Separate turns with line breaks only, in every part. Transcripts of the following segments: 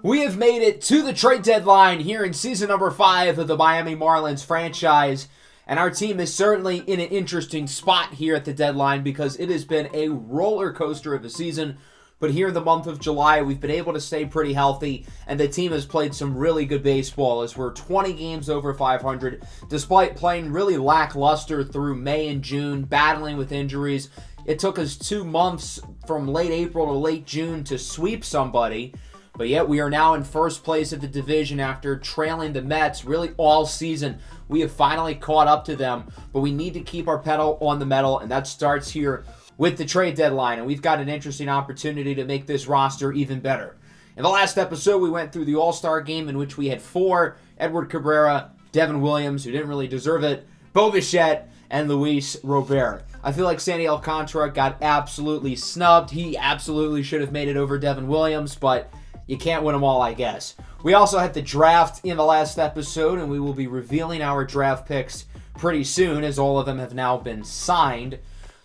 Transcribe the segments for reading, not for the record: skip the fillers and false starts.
We have made it to the trade deadline here in season number 5 of the Miami Marlins franchise, and our team is certainly in an interesting spot here at the deadline because it has been a roller coaster of a season. But here in the month of July, we've been able to stay pretty healthy, and the team has played some really good baseball as we're 20 games over 500, despite playing really lackluster through May and June, battling with injuries. It took us 2 months from late April to late June to sweep somebody, but yet we are now in first place of the division after trailing the Mets really all season. We have finally caught up to them, but we need to keep our pedal on the metal, and that starts here with the trade deadline, and we've got an interesting opportunity to make this roster even better. In the last episode, we went through the All-Star game in which we had 4, Edward Cabrera, Devin Williams, who didn't really deserve it, Bo Bichette, and Luis Robert. I feel like Sandy Alcantara got absolutely snubbed. He absolutely should have made it over Devin Williams, but you can't win them all, I guess. We also had the draft in the last episode, and we will be revealing our draft picks pretty soon, as all of them have now been signed.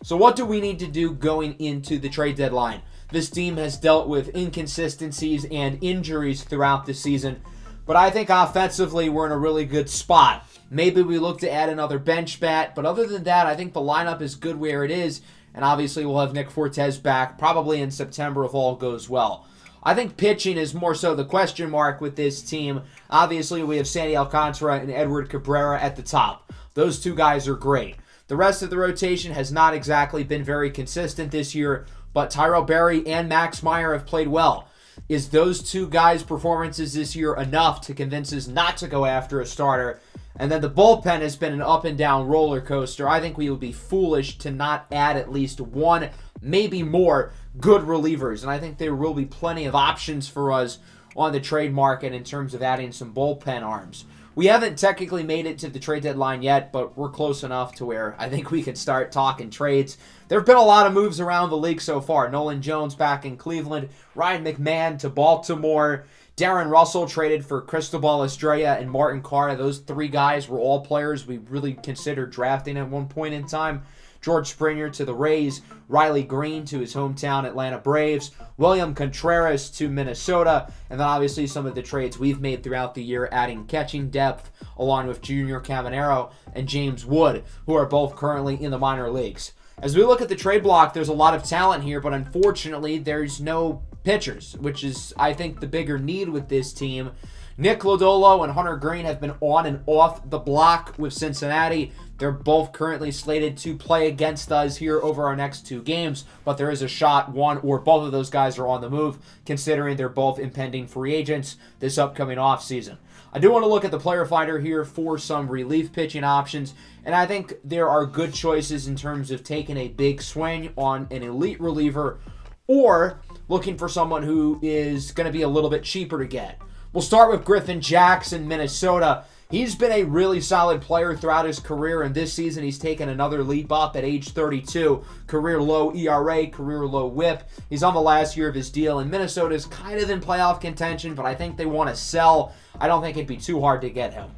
So what do we need to do going into the trade deadline? This team has dealt with inconsistencies and injuries throughout the season, but I think offensively we're in a really good spot. Maybe we look to add another bench bat, but other than that, I think the lineup is good where it is, and obviously we'll have Nick Fortes back probably in September if all goes well. I think pitching is more so the question mark with this team. Obviously, we have Sandy Alcantara and Edward Cabrera at the top. Those 2 guys are great. The rest of the rotation has not exactly been very consistent this year, but Tyrell Berry and Max Meyer have played well. Is those 2 guys' performances this year enough to convince us not to go after a starter? And then the bullpen has been an up and down roller coaster. I think we would be foolish to not add at least 1, maybe more, good relievers. And I think there will be plenty of options for us on the trade market in terms of adding some bullpen arms. We haven't technically made it to the trade deadline yet, but we're close enough to where I think we can start talking trades. There have been a lot of moves around the league so far. Nolan Jones back in Cleveland, Ryan McMahon to Baltimore, Darren Russell traded for Cristobal Estrella and Martin Carr. Those 3 guys were all players we really considered drafting at one point in time. George Springer to the Rays, Riley Green to his hometown Atlanta Braves, William Contreras to Minnesota, and then obviously some of the trades we've made throughout the year, adding catching depth along with Junior Caminero and James Wood, who are both currently in the minor leagues. As we look at the trade block, there's a lot of talent here, but unfortunately there's no pitchers, which is, I think, the bigger need with this team. Nick Lodolo and Hunter Green have been on and off the block with Cincinnati. They're both currently slated to play against us here over our next 2 games, but there is a shot one or both of those guys are on the move, considering they're both impending free agents this upcoming offseason. I do want to look at the player finder here for some relief pitching options, and I think there are good choices in terms of taking a big swing on an elite reliever or looking for someone who is going to be a little bit cheaper to get. We'll start with Griffin Jackson, Minnesota. He's been a really solid player throughout his career, and this season he's taken another leap up at age 32. Career low ERA, career low WHIP. He's on the last year of his deal, and Minnesota's kind of in playoff contention, but I think they want to sell. I don't think it'd be too hard to get him.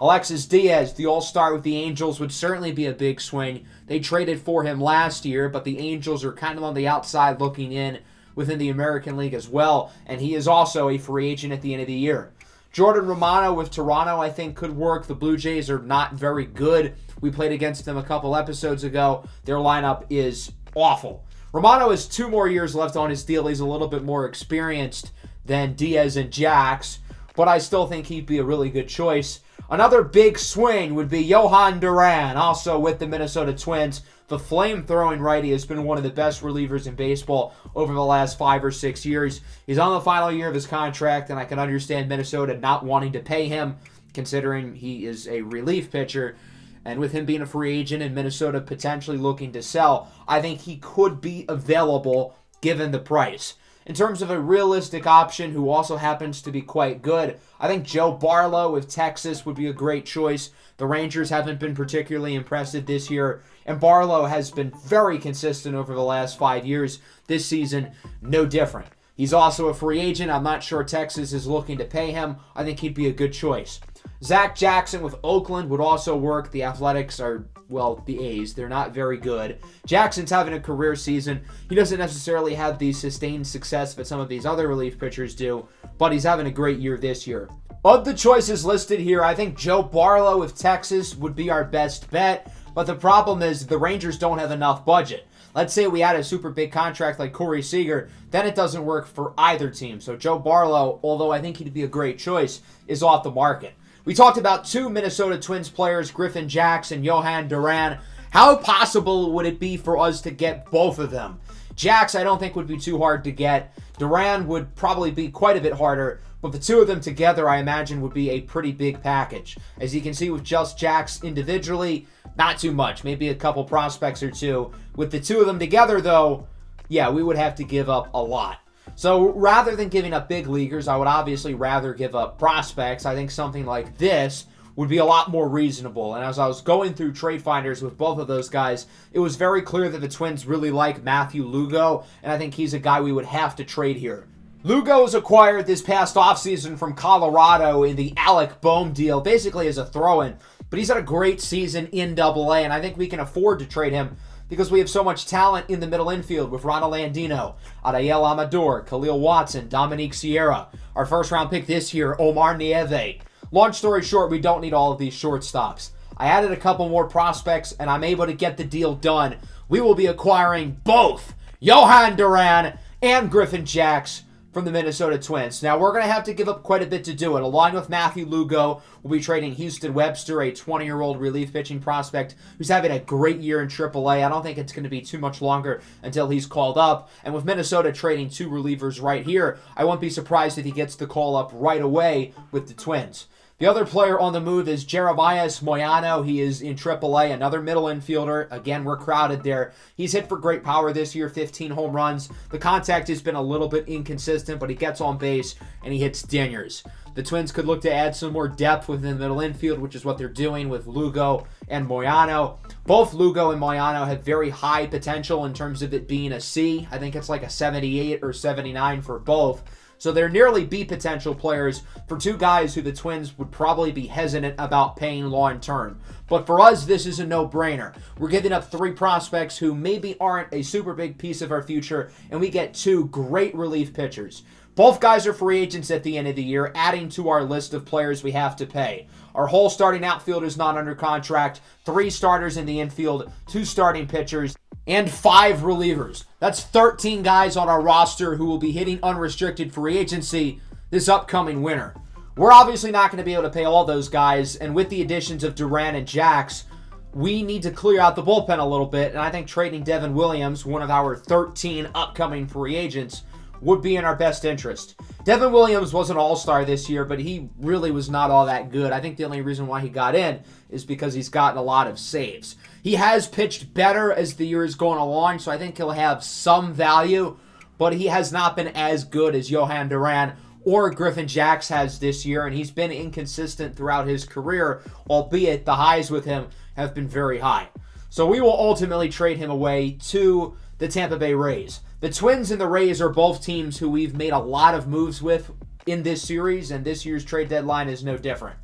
Alexis Diaz, the All-Star with the Angels, would certainly be a big swing. They traded for him last year, but the Angels are kind of on the outside looking in within the American League as well, and he is also a free agent at the end of the year. Jordan Romano with Toronto, I think, could work. The Blue Jays are not very good. We played against them a couple episodes ago. Their lineup is awful. Romano has 2 more years left on his deal. He's a little bit more experienced than Diaz and Jax, but I still think he'd be a really good choice. Another big swing would be Johan Duran, also with the Minnesota Twins. The flame-throwing righty has been one of the best relievers in baseball over the last 5 or 6 years. He's on the final year of his contract, and I can understand Minnesota not wanting to pay him, considering he is a relief pitcher. And with him being a free agent and Minnesota potentially looking to sell, I think he could be available given the price. In terms of a realistic option who also happens to be quite good, I think Joe Barlow with Texas would be a great choice. The Rangers haven't been particularly impressive this year, and Barlow has been very consistent over the last 5 years. This season, no different. He's also a free agent. I'm not sure Texas is looking to pay him. I think he'd be a good choice. Zach Jackson with Oakland would also work. The Athletics are well, the A's. They're not very good. Jackson's having a career season. He doesn't necessarily have the sustained success that some of these other relief pitchers do, but he's having a great year this year. Of the choices listed here, I think Joe Barlow of Texas would be our best bet, but the problem is the Rangers don't have enough budget. Let's say we had a super big contract like Corey Seager, then it doesn't work for either team. So Joe Barlow, although I think he'd be a great choice, is off the market. We talked about two Minnesota Twins players, Griffin Jax and Johan Duran. How possible would it be for us to get both of them? Jax, I don't think would be too hard to get. Duran would probably be quite a bit harder, but the two of them together, I imagine, would be a pretty big package. As you can see with just Jax individually, not too much. Maybe a couple prospects or two. With the two of them together, though, yeah, we would have to give up a lot. So rather than giving up big leaguers, I would obviously rather give up prospects. I think something like this would be a lot more reasonable. And as I was going through trade finders with both of those guys, it was very clear that the Twins really like Matthew Lugo, and I think he's a guy we would have to trade here. Lugo was acquired this past offseason from Colorado in the Alec Boehm deal, basically as a throw-in. But he's had a great season in AA, and I think we can afford to trade him because we have so much talent in the middle infield with Ronald Andino, Adael Amador, Khalil Watson, Dominique Sierra. Our first-round pick this year, Omar Nieve. Long story short, we don't need all of these shortstops. I added a couple more prospects, and I'm able to get the deal done. We will be acquiring both Johan Duran and Griffin Jax from the Minnesota Twins. Now, we're going to have to give up quite a bit to do it. Along with Matthew Lugo, we'll be trading Houston Webster, a 20-year-old relief pitching prospect who's having a great year in AAA. I don't think it's going to be too much longer until he's called up. And with Minnesota trading two relievers right here, I won't be surprised if he gets the call up right away with the Twins. The other player on the move is Jeremias Moyano. He is in AAA, another middle infielder. Again, we're crowded there. He's hit for great power this year, 15 home runs. The contact has been a little bit inconsistent, but he gets on base and he hits dingers. The Twins could look to add some more depth within the middle infield, which is what they're doing with Lugo and Moyano. Both Lugo and Moyano have very high potential in terms of it being a C. I think it's like a 78 or 79 for both. So they're nearly B potential players for two guys who the Twins would probably be hesitant about paying long term. But for us, this is a no-brainer. We're giving up three prospects who maybe aren't a super big piece of our future, and we get two great relief pitchers. Both guys are free agents at the end of the year, adding to our list of players we have to pay. Our whole starting outfield is not under contract, 3 starters in the infield, 2 starting pitchers, and 5 relievers. That's 13 guys on our roster who will be hitting unrestricted free agency this upcoming winter. We're obviously not going to be able to pay all those guys, and with the additions of Duran and Jax, we need to clear out the bullpen a little bit, and I think trading Devin Williams, one of our 13 upcoming free agents, would be in our best interest. Devin Williams was an all-star this year, but he really was not all that good. I think the only reason why he got in is because he's gotten a lot of saves. He has pitched better as the year is going along, so I think he'll have some value, but he has not been as good as Johan Duran or Griffin Jax has this year, and he's been inconsistent throughout his career, albeit the highs with him have been very high. So we will ultimately trade him away to the Tampa Bay Rays. The Twins and the Rays are both teams who we've made a lot of moves with in this series, and this year's trade deadline is no different.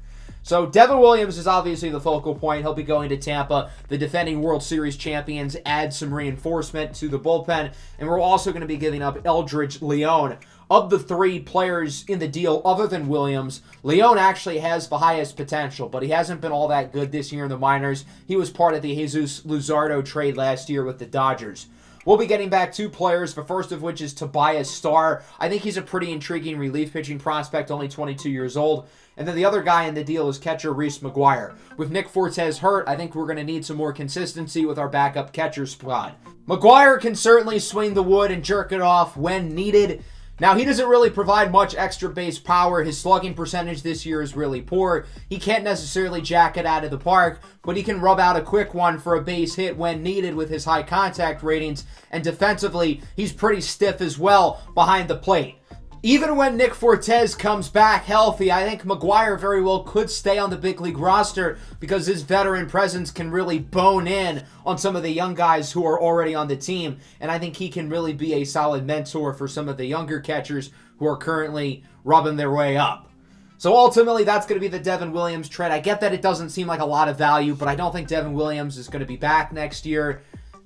So Devin Williams is obviously the focal point. He'll be going to Tampa. The defending World Series champions add some reinforcement to the bullpen, and we're also going to be giving up Eldridge Leon. Of the 3 players in the deal other than Williams, Leon actually has the highest potential, but he hasn't been all that good this year in the minors. He was part of the Jesus Luzardo trade last year with the Dodgers. We'll be getting back 2 players, the first of which is Tobias Starr. I think he's a pretty intriguing relief pitching prospect, only 22 years old. And then the other guy in the deal is catcher Reese McGuire. With Nick Fortes hurt, I think we're going to need some more consistency with our backup catcher squad. McGuire can certainly swing the wood and jerk it off when needed. Now, he doesn't really provide much extra base power. His slugging percentage this year is really poor. He can't necessarily jack it out of the park, but he can rub out a quick one for a base hit when needed with his high contact ratings, and defensively, he's pretty stiff as well behind the plate. Even when Nick Fortes comes back healthy, I think McGuire very well could stay on the big league roster because his veteran presence can really bone in on some of the young guys who are already on the team, and I think he can really be a solid mentor for some of the younger catchers who are currently rubbing their way up. So ultimately, that's going to be the Devin Williams trade. I get that it doesn't seem like a lot of value, but I don't think Devin Williams is going to be back next year.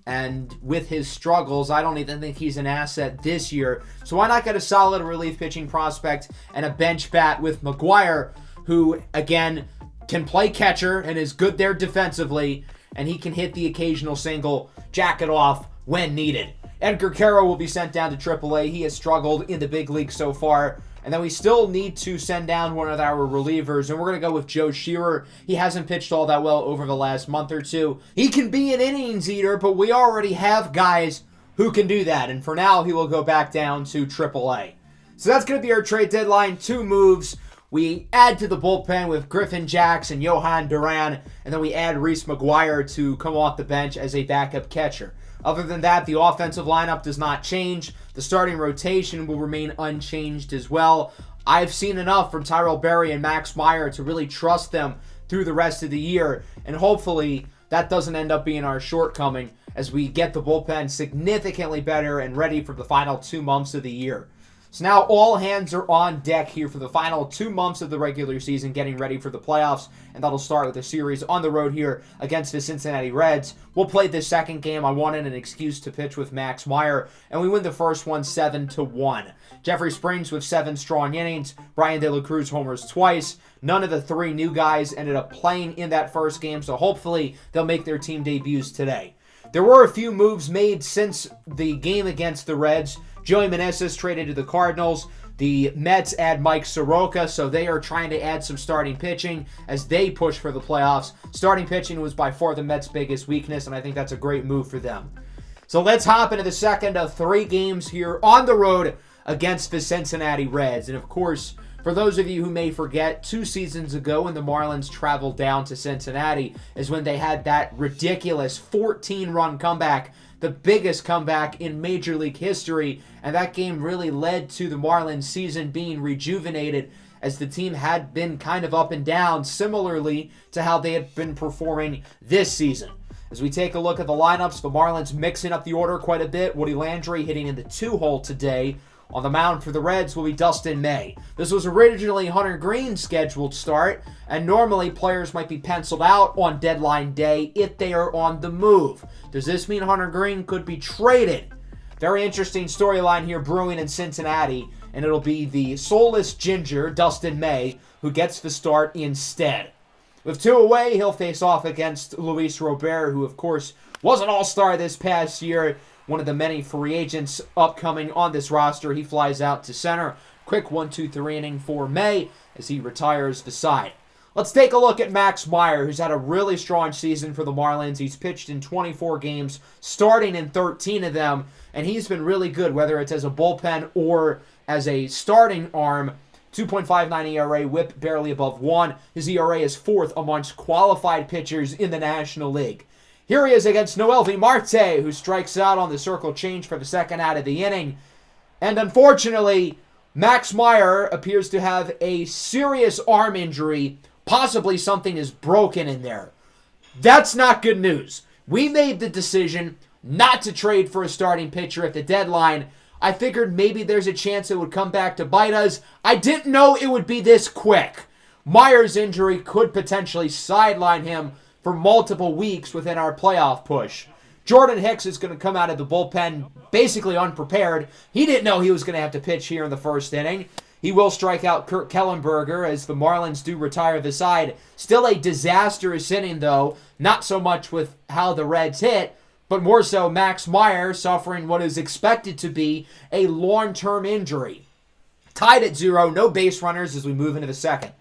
And with his struggles, I don't even think he's an asset this year. So why not get a solid relief pitching prospect and a bench bat with Meyer, who, again, can play catcher and is good there defensively, and he can hit the occasional single, jack it off when needed. Edgar Carroll will be sent down to AAA. He has struggled in the big league so far. And then we still need to send down one of our relievers, and we're going to go with Joe Shearer. He hasn't pitched all that well over the last month or two. He can be an innings eater, but we already have guys who can do that. And for now, he will go back down to AAA. So that's going to be our trade deadline. 2 moves. We add to the bullpen with Griffin Jax and Johan Duran, and then we add Reese McGuire to come off the bench as a backup catcher. Other than that, the offensive lineup does not change. The starting rotation will remain unchanged as well. I've seen enough from Tyrell Berry and Max Meyer to really trust them through the rest of the year, and hopefully that doesn't end up being our shortcoming as we get the bullpen significantly better and ready for the final 2 months of the year. So now all hands are on deck here for the final 2 months of the regular season, getting ready for the playoffs, and that'll start with a series on the road here against the Cincinnati Reds. We'll play the second game. I wanted an excuse to pitch with Max Meyer, and we win the first one 7-1. Jeffrey Springs with 7 strong innings. Brian De La Cruz homers twice. None of the 3 new guys ended up playing in that first game, so hopefully they'll make their team debuts today. There were a few moves made since the game against the Reds. Joey Meneses traded to the Cardinals. The Mets add Mike Soroka, so they are trying to add some starting pitching as they push for the playoffs. Starting pitching was by far the Mets' biggest weakness, and I think that's a great move for them. So let's hop into the second of 3 games here on the road against the Cincinnati Reds. And of course, for those of you who may forget, 2 seasons ago when the Marlins traveled down to Cincinnati is when they had that ridiculous 14-run comeback, the biggest comeback in Major League history, and that game really led to the Marlins season being rejuvenated as the team had been kind of up and down, similarly to how they had been performing this season. As we take a look at the lineups, the Marlins mixing up the order quite a bit. Woody Landry hitting in the 2-hole today. On the mound for the Reds will be Dustin May. This was originally Hunter Green's scheduled start, and normally players might be penciled out on deadline day if they are on the move. Does this mean Hunter Green could be traded? Very interesting storyline here brewing in Cincinnati, and it'll be the soulless ginger, Dustin May, who gets the start instead. With 2 away, he'll face off against Luis Robert, who of course was an all-star this past year, one of the many free agents upcoming on this roster. He flies out to center. Quick 1-2-3 inning for May as he retires the side. Let's take a look at Max Meyer, who's had a really strong season for the Marlins. He's pitched in 24 games, starting in 13 of them, and he's been really good, whether it's as a bullpen or as a starting arm. 2.59 ERA, whip barely above 1. His ERA is 4th amongst qualified pitchers in the National League. Here he is against Noelvi Marte, who strikes out on the circle change for the second out of the inning. And unfortunately, Max Meyer appears to have a serious arm injury. Possibly something is broken in there. That's not good news. We made the decision not to trade for a starting pitcher at the deadline. I figured maybe there's a chance it would come back to bite us. I didn't know it would be this quick. Meyer's injury could potentially sideline him for multiple weeks within our playoff push. Jordan Hicks is going to come out of the bullpen basically unprepared. He didn't know he was going to have to pitch here in the first inning. He will strike out Kurt Kellenberger as the Marlins do retire the side. Still a disastrous inning, though. Not so much with how the Reds hit, but more so Max Meyer suffering what is expected to be a long-term injury. Tied at 0, no base runners as we move into the second.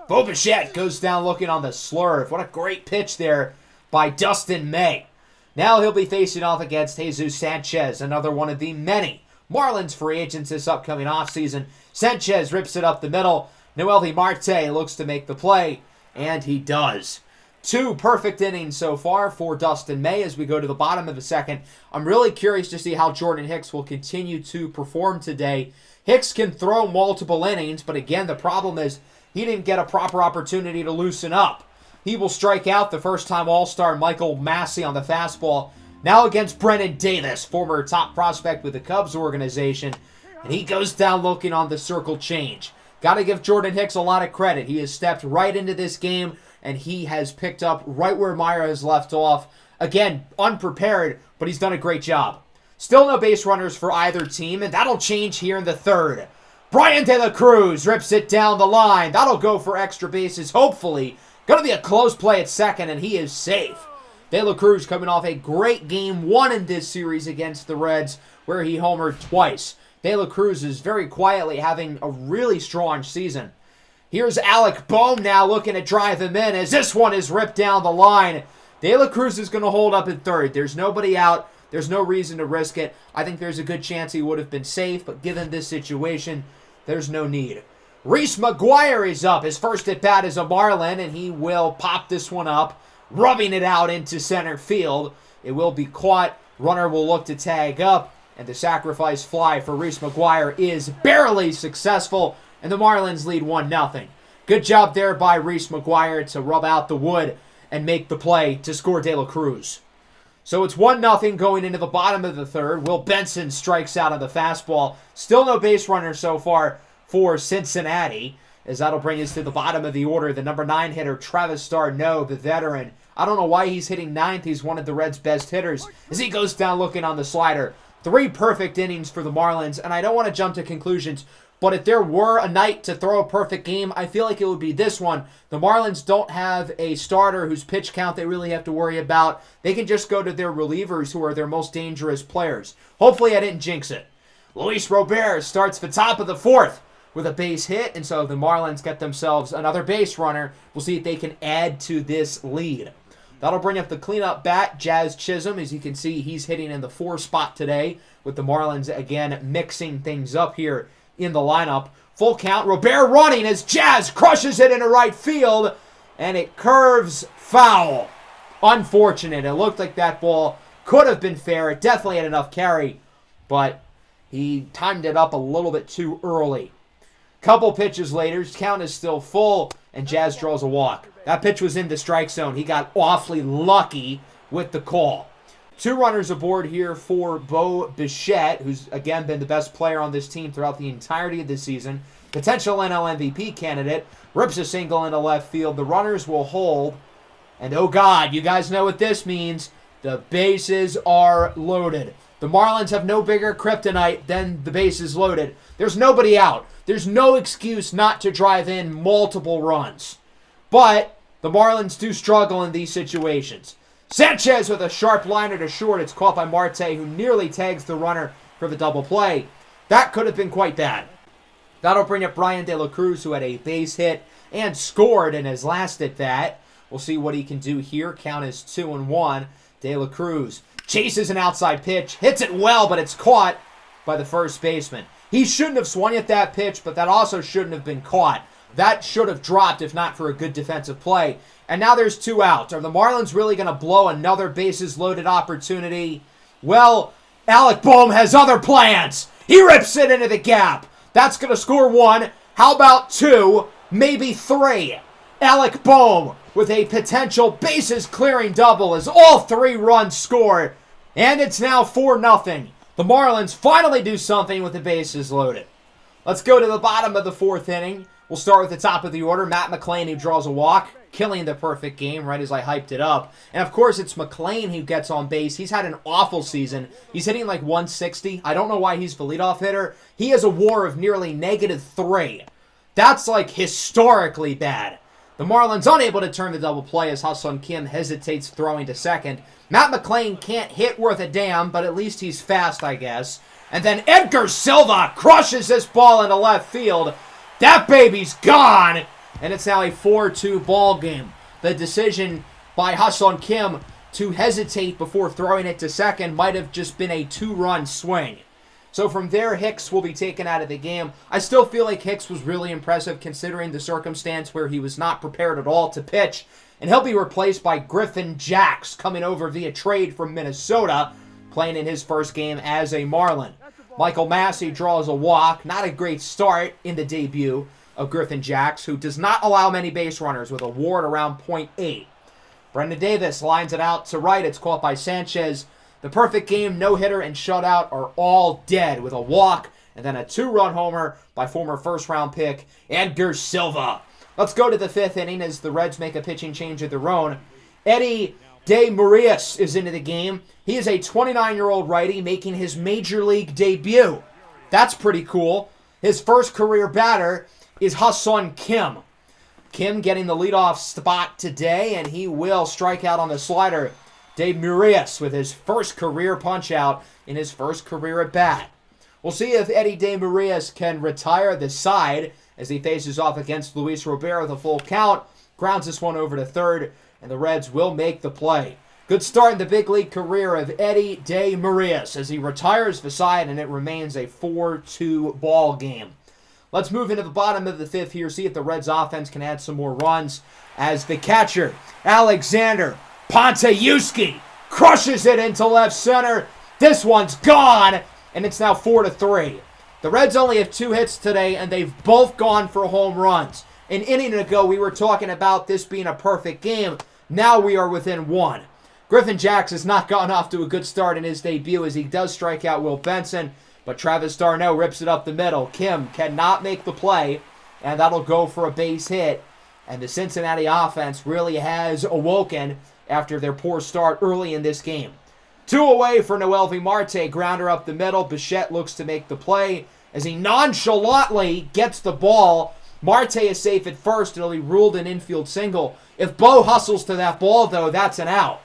Bo Bichette goes down looking on the slurve. What a great pitch there by Dustin May. Now he'll be facing off against Jesus Sanchez, another one of the many Marlins free agents this upcoming offseason. Sanchez rips it up the middle. Noelvi Marte looks to make the play, and he does. 2 perfect innings so far for Dustin May as we go to the bottom of the second. I'm really curious to see how Jordan Hicks will continue to perform today. Hicks can throw multiple innings, but again, the problem is he didn't get a proper opportunity to loosen up. He will strike out the first-time All-Star Michael Massey on the fastball. Now against Brennan Davis, former top prospect with the Cubs organization. And he goes down looking on the circle change. Got to give Jordan Hicks a lot of credit. He has stepped right into this game, and he has picked up right where Meyer has left off. Again, unprepared, but he's done a great job. Still no base runners for either team, and that'll change here in the third. Bryan De La Cruz rips it down the line. That'll go for extra bases, hopefully. Going to be a close play at second, and he is safe. De La Cruz coming off a great game 1 in this series against the Reds, where he homered twice. De La Cruz is very quietly having a really strong season. Here's Alec Bohm now looking to drive him in as this one is ripped down the line. De La Cruz is going to hold up in third. There's nobody out. There's no reason to risk it. I think there's a good chance he would have been safe, but given this situation, there's no need. Reese McGuire is up. His first at-bat is a Marlin, and he will pop this one up, rubbing it out into center field. It will be caught. Runner will look to tag up, and the sacrifice fly for Reese McGuire is barely successful, and the Marlins lead 1-0. Good job there by Reese McGuire to rub out the wood and make the play to score De La Cruz. So it's 1-0 going into the bottom of the third. Will Benson strikes out on the fastball. Still no base runner so far for Cincinnati, as that'll bring us to the bottom of the order. The number 9 hitter, Travis d'Arnaud, the veteran. I don't know why he's hitting 9th. He's one of the Reds' best hitters as he goes down looking on the slider. 3 perfect innings for the Marlins, and I don't want to jump to conclusions, but if there were a night to throw a perfect game, I feel like it would be this one. The Marlins don't have a starter whose pitch count they really have to worry about. They can just go to their relievers, who are their most dangerous players. Hopefully I didn't jinx it. Luis Robert starts the top of the 4th with a base hit, and so the Marlins get themselves another base runner. We'll see if they can add to this lead. That'll bring up the cleanup bat, Jazz Chisholm. As you can see, he's hitting in the 4 spot today, with the Marlins again mixing things up here in the lineup. Full count, Robert running as Jazz crushes it into right field, and it curves foul. Unfortunate. It looked like that ball could have been fair. It definitely had enough carry, but he timed it up a little bit too early. Couple pitches later, his count is still full, and Jazz draws a walk. That pitch was in the strike zone. He got awfully lucky with the call. 2 runners aboard here for Bo Bichette, who's again been the best player on this team throughout the entirety of the season. Potential NL MVP candidate. Rips a single into left field. The runners will hold. And oh God, you guys know what this means. The bases are loaded. The Marlins have no bigger kryptonite than the bases loaded. There's nobody out. There's no excuse not to drive in multiple runs. But the Marlins do struggle in these situations. Sanchez with a sharp liner to short. It's caught by Marte, who nearly tags the runner for the double play. That could have been quite bad. That'll bring up Bryan De La Cruz, who had a base hit and scored in his last at-bat. We'll see what he can do here. Count is 2-1. De La Cruz chases an outside pitch, hits it well, but it's caught by the first baseman. He shouldn't have swung at that pitch, but that also shouldn't have been caught. That should have dropped if not for a good defensive play. And now there's 2 outs. Are the Marlins really going to blow another bases-loaded opportunity? Well, Alec Bohm has other plans. He rips it into the gap. That's going to score 1. How about 2? Maybe 3. Alec Bohm with a potential bases-clearing double as all 3 runs score. And it's now 4-0. The Marlins finally do something with the bases loaded. Let's go to the bottom of the 4th inning. We'll start with the top of the order. Matt McLain, who draws a walk, killing the perfect game right as I hyped it up. And, of course, it's McLain who gets on base. He's had an awful season. He's hitting like 160. I don't know why he's the leadoff hitter. He has a WAR of nearly -3. That's, like, historically bad. The Marlins unable to turn the double play as Ha-Seong Kim hesitates throwing to second. Matt McLain can't hit worth a damn, but at least he's fast, I guess. And then Edgar Silva crushes this ball into left field. That baby's gone, and it's now a 4-2 ball game. The decision by Ha-Seong Kim to hesitate before throwing it to second might have just been a 2-run swing. So from there, Hicks will be taken out of the game. I still feel like Hicks was really impressive considering the circumstance where he was not prepared at all to pitch, and he'll be replaced by Griffin Jax, coming over via trade from Minnesota, playing in his first game as a Marlin. Michael Massey draws a walk. Not a great start in the debut of Griffin Jax, who does not allow many base runners with a WAR at around .8. Brendan Davis lines it out to right. It's caught by Sanchez. The perfect game, no-hitter, and shutout are all dead with a walk and then a 2-run homer by former first-round pick Edgar Silva. Let's go to the 5th inning as the Reds make a pitching change of their own. Eddie De Marias is into the game. He is a 29-year-old righty making his major league debut. That's pretty cool. His first career batter is Ha-Seong Kim. Kim getting the leadoff spot today, and he will strike out on the slider. De Marias with his first career punch-out in his first career at-bat. We'll see if Eddie De Marias can retire the side as he faces off against Luis Robert with a full count. Grounds this one over to third, and the Reds will make the play. Good start in the big league career of Eddie De Marias as he retires the side, and it remains a 4-2 ball game. Let's move into the bottom of the 5th here, see if the Reds offense can add some more runs as the catcher, Alexander Pontayuski, crushes it into left center. This one's gone, and it's now 4-3. The Reds only have 2 hits today, and they've both gone for home runs. An inning ago, we were talking about this being a perfect game. Now we are within 1. Griffin Jax has not gotten off to a good start in his debut as he does strike out Will Benson, but Travis d'Arnaud rips it up the middle. Kim cannot make the play, and that'll go for a base hit. And the Cincinnati offense really has awoken after their poor start early in this game. 2 away for Noelvi Marte, grounder up the middle. Bichette looks to make the play as he nonchalantly gets the ball. Marte is safe at first, and he'll be ruled an infield single. If Bo hustles to that ball, though, that's an out.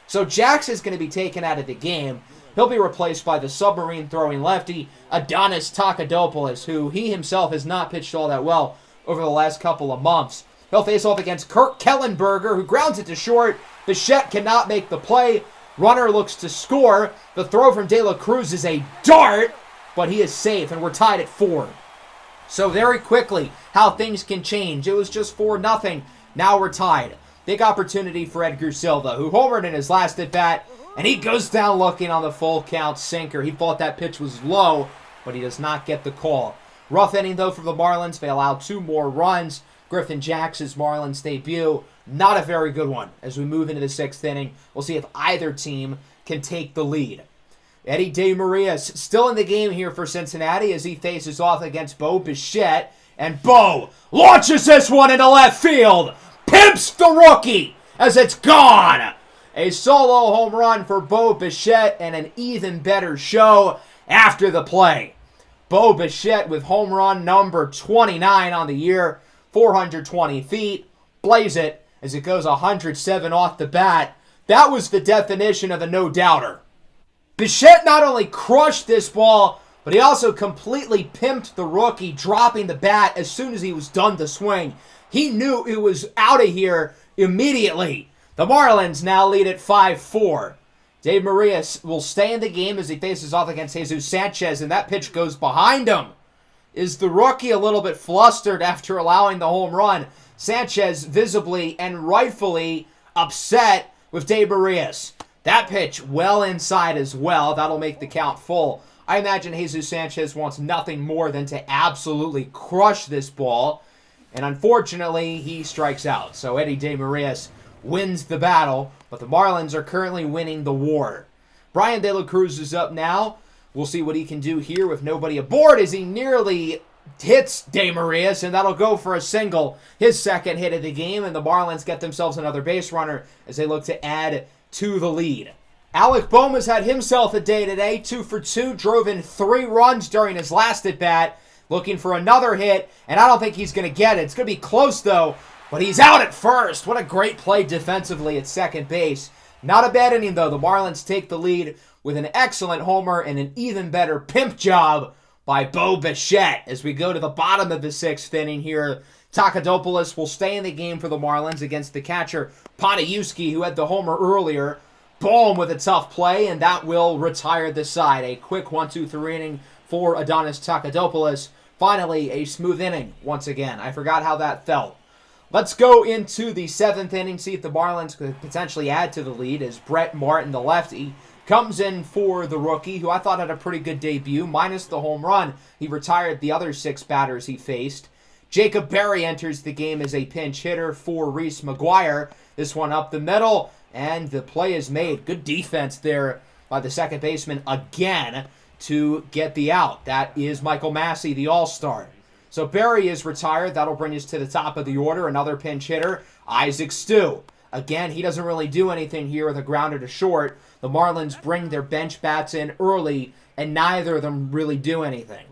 So Jax is going to be taken out of the game. He'll be replaced by the submarine-throwing lefty, Adonis Takadopoulos, who he himself has not pitched all that well over the last couple of months. He'll face off against Kurt Kellenberger, who grounds it to short. Bichette cannot make the play. Runner looks to score. The throw from De La Cruz is a dart, but he is safe, and we're tied at 4. So very quickly, how things can change. It was just 4-0. Now we're tied. Big opportunity for Edgar Silva, who homered in his last at-bat, and he goes down looking on the full count sinker. He thought that pitch was low, but he does not get the call. Rough inning, though, for the Marlins. They allow 2 more runs. Griffin Jax's Marlins debut, not a very good one. As we move into the 6th inning, we'll see if either team can take the lead. Eddie De Marias still in the game here for Cincinnati as he faces off against Bo Bichette. And Bo launches this one into left field. Pimps the rookie as it's gone. A solo home run for Bo Bichette and an even better show after the play. Bo Bichette with home run number 29 on the year, 420 feet. Blaze it as it goes 107 off the bat. That was the definition of a no-doubter. Bichette not only crushed this ball, but he also completely pimped the rookie, dropping the bat as soon as he was done to swing. He knew it was out of here immediately. The Marlins now lead at 5-4. De Marias will stay in the game as he faces off against Jesus Sanchez, and that pitch goes behind him. Is the rookie a little bit flustered after allowing the home run? Sanchez visibly and rightfully upset with De Marias. That pitch well inside as well. That'll make the count full. I imagine Jesus Sanchez wants nothing more than to absolutely crush this ball. And unfortunately, he strikes out. So Eddie De Marias wins the battle, but the Marlins are currently winning the war. Brian De La Cruz is up now. We'll see what he can do here with nobody aboard as he nearly hits De Marias, and that'll go for a single. His second hit of the game, and the Marlins get themselves another base runner as they look to add to the lead. Alec Bohm has had himself a day today, 2 for 2, drove in 3 runs during his last at-bat, looking for another hit, and I don't think he's going to get it. It's going to be close, though, but he's out at first. What a great play defensively at second base. Not a bad inning, though. The Marlins take the lead with an excellent homer and an even better pimp job by Bo Bichette. As we go to the bottom of the 6th inning here, Takadopoulos will stay in the game for the Marlins against the catcher Pontayuski, who had the homer earlier. Bohm with a tough play, and that will retire the side. A quick 1-2-3 inning for Adonis Takadopoulos. Finally, a smooth inning once again. I forgot how that felt. Let's go into the 7th inning, see if the Marlins could potentially add to the lead as Brett Martin, the lefty, comes in for the rookie, who I thought had a pretty good debut, minus the home run. He retired the other 6 batters he faced. Jacob Berry enters the game as a pinch hitter for Reese McGuire. This one up the middle, and the play is made. Good defense there by the second baseman again to get the out. That is Michael Massey, the all-star. So Berry is retired. That'll bring us to the top of the order. Another pinch hitter, Isaac Stu. Again, he doesn't really do anything here with a grounder to short. The Marlins bring their bench bats in early, and neither of them really do anything.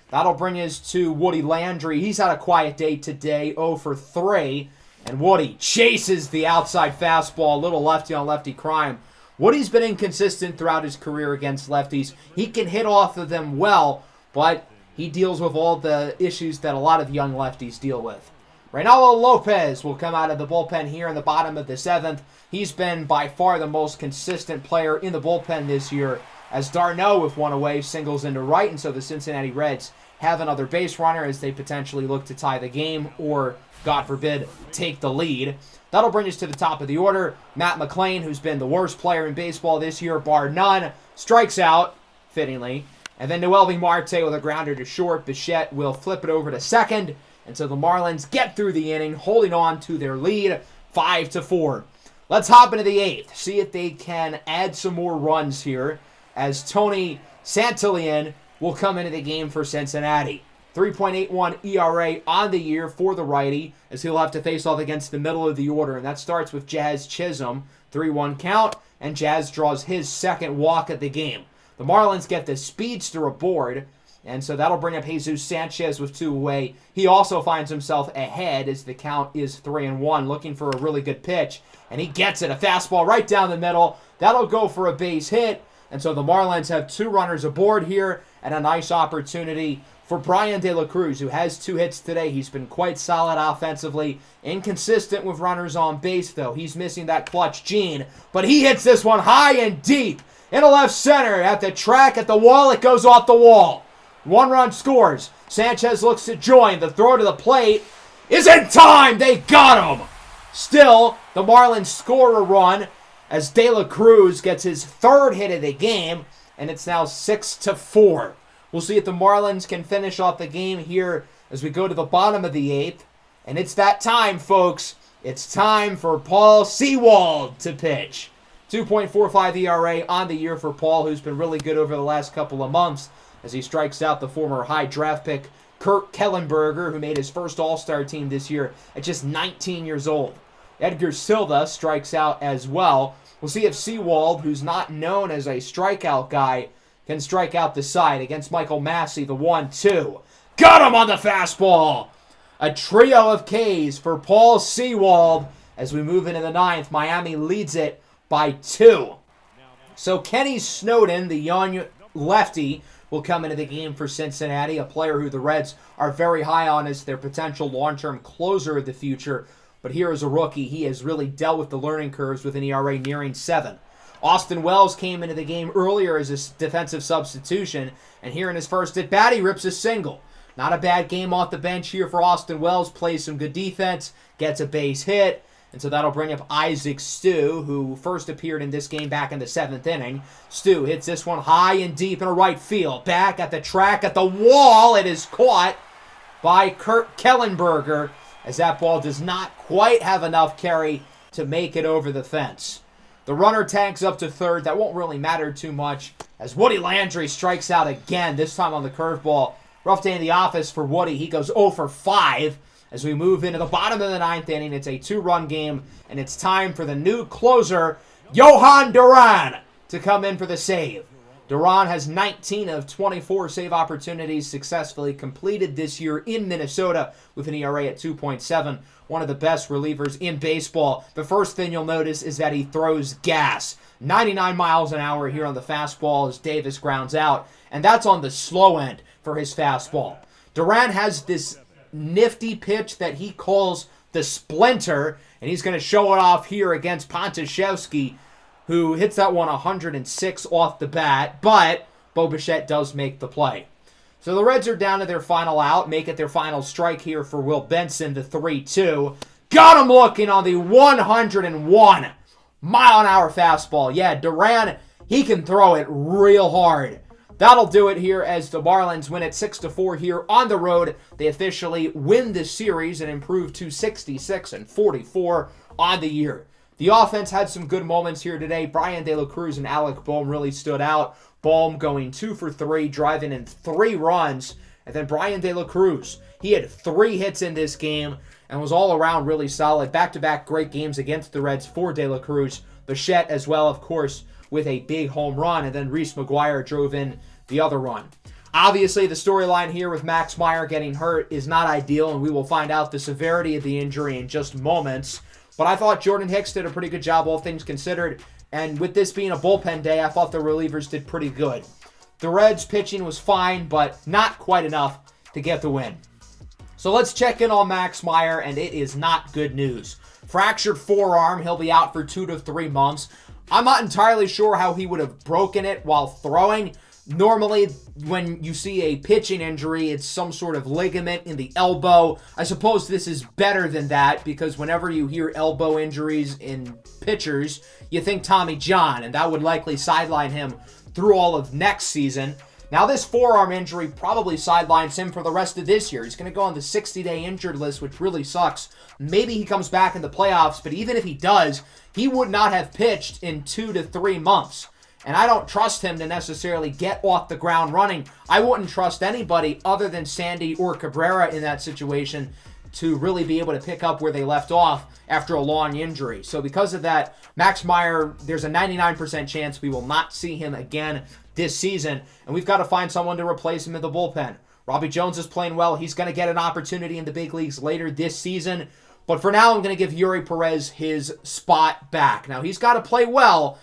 That'll bring us to Woody Landry. He's had a quiet day today, 0 for 3. And Woody chases the outside fastball, little lefty-on-lefty crime. Woody's been inconsistent throughout his career against lefties. He can hit off of them well, but he deals with all the issues that a lot of young lefties deal with. Reynaldo Lopez will come out of the bullpen here in the bottom of the 7th. He's been by far the most consistent player in the bullpen this year, as d'Arnaud, with one away, singles into right, and so the Cincinnati Reds have another base runner as they potentially look to tie the game or, God forbid, take the lead. That'll bring us to the top of the order. Matt McLain, who's been the worst player in baseball this year, bar none, strikes out, fittingly. And then Noelvi Marte with a grounder to short. Bichette will flip it over to second. And so the Marlins get through the inning, holding on to their lead, 5-4. Let's hop into the 8th, see if they can add some more runs here, as Tony Santillan will come into the game for Cincinnati. 3.81 ERA on the year for the righty, as he'll have to face off against the middle of the order. And that starts with Jazz Chisholm, 3-1 count, and Jazz draws his second walk of the game. The Marlins get the speedster aboard, and so that'll bring up Jesus Sanchez with 2 away. He also finds himself ahead as the count is 3-1, looking for a really good pitch. And he gets it, a fastball right down the middle. That'll go for a base hit. And so the Marlins have 2 runners aboard here, and a nice opportunity for Brian De La Cruz, who has 2 hits today. He's been quite solid offensively. Inconsistent with runners on base, though. He's missing that clutch gene. But he hits this one high and deep into left center at the track, at the wall. It goes off the wall. 1 run scores. Sanchez looks to join. The throw to the plate is in time. They got him. Still, the Marlins score a run as De La Cruz gets his 3rd hit of the game, and it's now 6-4. We'll see if the Marlins can finish off the game here as we go to the bottom of the 8th. And it's that time, folks. It's time for Paul Sewald to pitch. 2.45 ERA on the year for Paul, who's been really good over the last couple of months, as he strikes out the former high draft pick Kurt Kellenberger, who made his first All-Star team this year at just 19 years old. Edgar Silva strikes out as well. We'll see if Sewald, who's not known as a strikeout guy, can strike out the side against Michael Massey, the 1-2. Got him on the fastball! A trio of Ks for Paul Sewald as we move into the 9th. Miami leads it by 2. So Kenny Snowden, the young lefty, will come into the game for Cincinnati, a player who the Reds are very high on as their potential long-term closer of the future. But here as a rookie, he has really dealt with the learning curves with an ERA nearing 7. Austin Wells came into the game earlier as a defensive substitution, and here in his first at-bat, he rips a single. Not a bad game off the bench here for Austin Wells. Plays some good defense, gets a base hit, and so that'll bring up Isaac Stu, who first appeared in this game back in the 7th inning. Stu hits this one high and deep in right field. Back at the track, at the wall, it is caught by Kurt Kellenberger, as that ball does not quite have enough carry to make it over the fence. The runner tags up to third. That won't really matter too much, as Woody Landry strikes out again, this time on the curveball. Rough day in the office for Woody. He goes 0 for 5 as we move into the bottom of the 9th inning. It's a 2-run game, and it's time for the new closer, Johan Duran, to come in for the save. Duran has 19 of 24 save opportunities successfully completed this year in Minnesota with an ERA at 2.7. One of the best relievers in baseball. The first thing you'll notice is that he throws gas. 99 miles an hour here on the fastball as Davis grounds out. And that's on the slow end for his fastball. Duran has this nifty pitch that he calls the splinter, and he's going to show it off here against Pontashevsky, who hits that one 106 off the bat, but Bo Bichette does make the play. So the Reds are down to their final out, make it their final strike here for Will Benson, the 3-2. Got him looking on the 101 mile an hour fastball. Yeah, Duran, he can throw it real hard. That'll do it here as the Marlins win at 6-4 here on the road. They officially win this series and improve to 66-44 on the year. The offense had some good moments here today. Brian De La Cruz and Alec Bohm really stood out. Bohm going 2 for 3, driving in 3 runs. And then Brian De La Cruz, he had 3 hits in this game and was all around really solid. Back-to-back great games against the Reds for De La Cruz. Bichette as well, of course, with a big home run. And then Reese McGuire drove in the other run. Obviously, the storyline here with Max Meyer getting hurt is not ideal, and we will find out the severity of the injury in just moments. But I thought Jordan Hicks did a pretty good job, all things considered. And with this being a bullpen day, I thought the relievers did pretty good. The Reds' pitching was fine, but not quite enough to get the win. So let's check in on Max Meyer, and it is not good news. Fractured forearm, he'll be out for 2 to 3 months. I'm not entirely sure how he would have broken it while throwing. Normally, when you see a pitching injury, it's some sort of ligament in the elbow. I suppose this is better than that because whenever you hear elbow injuries in pitchers, you think Tommy John, and that would likely sideline him through all of next season. Now, this forearm injury probably sidelines him for the rest of this year. He's going to go on the 60-day injured list, which really sucks. Maybe he comes back in the playoffs, but even if he does, he would not have pitched in 2 to 3 months. And I don't trust him to necessarily get off the ground running. I wouldn't trust anybody other than Sandy or Cabrera in that situation to really be able to pick up where they left off after a long injury. So because of that, Max Meyer, there's a 99% chance we will not see him again this season. And we've got to find someone to replace him in the bullpen. Robbie Jones is playing well. He's going to get an opportunity in the big leagues later this season. But for now, I'm going to give Yuri Perez his spot back. Now, he's got to play well,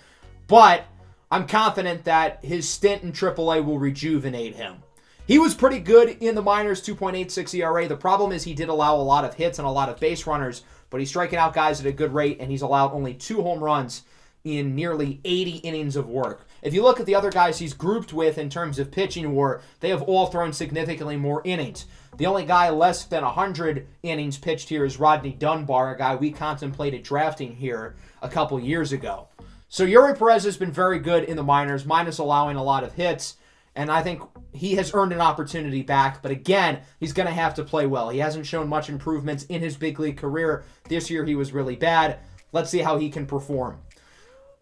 but I'm confident that his stint in AAA will rejuvenate him. He was pretty good in the minors, 2.86 ERA. The problem is he did allow a lot of hits and a lot of base runners, but he's striking out guys at a good rate, and he's allowed only 2 home runs in nearly 80 innings of work. If you look at the other guys he's grouped with in terms of pitching WAR, they have all thrown significantly more innings. The only guy less than 100 innings pitched here is Rodney Dunbar, a guy we contemplated drafting here a couple years ago. So Yuri Perez has been very good in the minors, minus allowing a lot of hits, and I think he has earned an opportunity back. But again, he's going to have to play well. He hasn't shown much improvements in his big league career. This year he was really bad. Let's see how he can perform.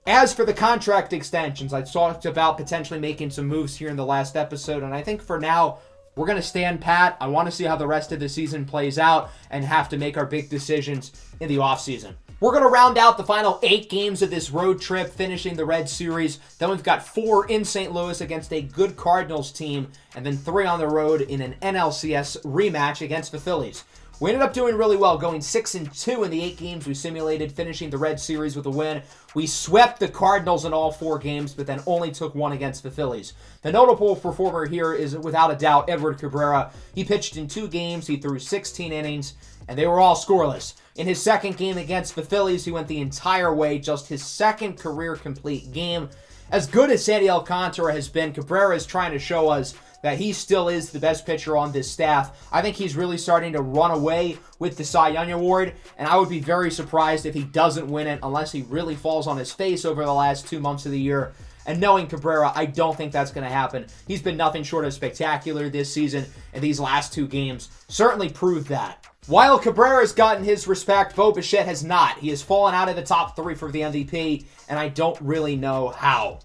As for the contract extensions, I talked about potentially making some moves here in the last episode, and I think for now, we're going to stand pat. I want to see how the rest of the season plays out and have to make our big decisions in the offseason. We're going to round out the final 8 games of this road trip, finishing the Red Series. Then we've got 4 in St. Louis against a good Cardinals team, and then 3 on the road in an NLCS rematch against the Phillies. We ended up doing really well, going 6-2 in the 8 games we simulated, finishing the Red Series with a win. We swept the Cardinals in all 4 games, but then only took 1 against the Phillies. The notable performer here is, without a doubt, Edward Cabrera. He pitched in 2 games, he threw 16 innings, and they were all scoreless. In his second game against the Phillies, he went the entire way, just his second career complete game. As good as Sandy Alcantara has been, Cabrera is trying to show us that he still is the best pitcher on this staff. I think he's really starting to run away with the Cy Young Award, and I would be very surprised if he doesn't win it unless he really falls on his face over the last 2 months of the year. And knowing Cabrera, I don't think that's going to happen. He's been nothing short of spectacular this season, and these last 2 games certainly proved that. While Cabrera's gotten his respect, Bo Bichette has not. He has fallen out of the top 3 for the MVP, and I don't really know how.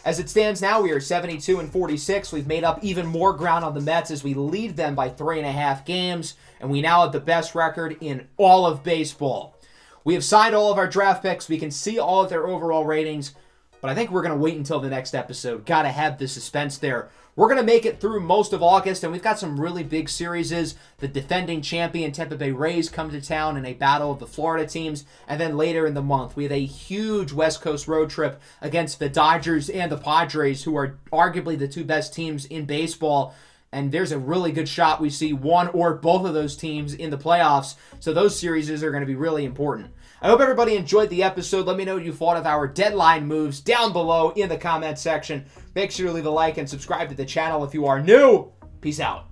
As it stands now, we are 72-46. We've made up even more ground on the Mets as we lead them by 3.5 games, and we now have the best record in all of baseball. We have signed all of our draft picks. We can see all of their overall ratings, but I think we're going to wait until the next episode. Got to have the suspense there. We're going to make it through most of August, and we've got some really big series. The defending champion Tampa Bay Rays come to town in a battle of the Florida teams, and then later in the month, we have a huge West Coast road trip against the Dodgers and the Padres, who are arguably the 2 best teams in baseball, and there's a really good shot we see one or both of those teams in the playoffs, so those series are going to be really important. I hope everybody enjoyed the episode. Let me know what you thought of our deadline moves down below in the comment section. Make sure to leave a like and subscribe to the channel if you are new. Peace out.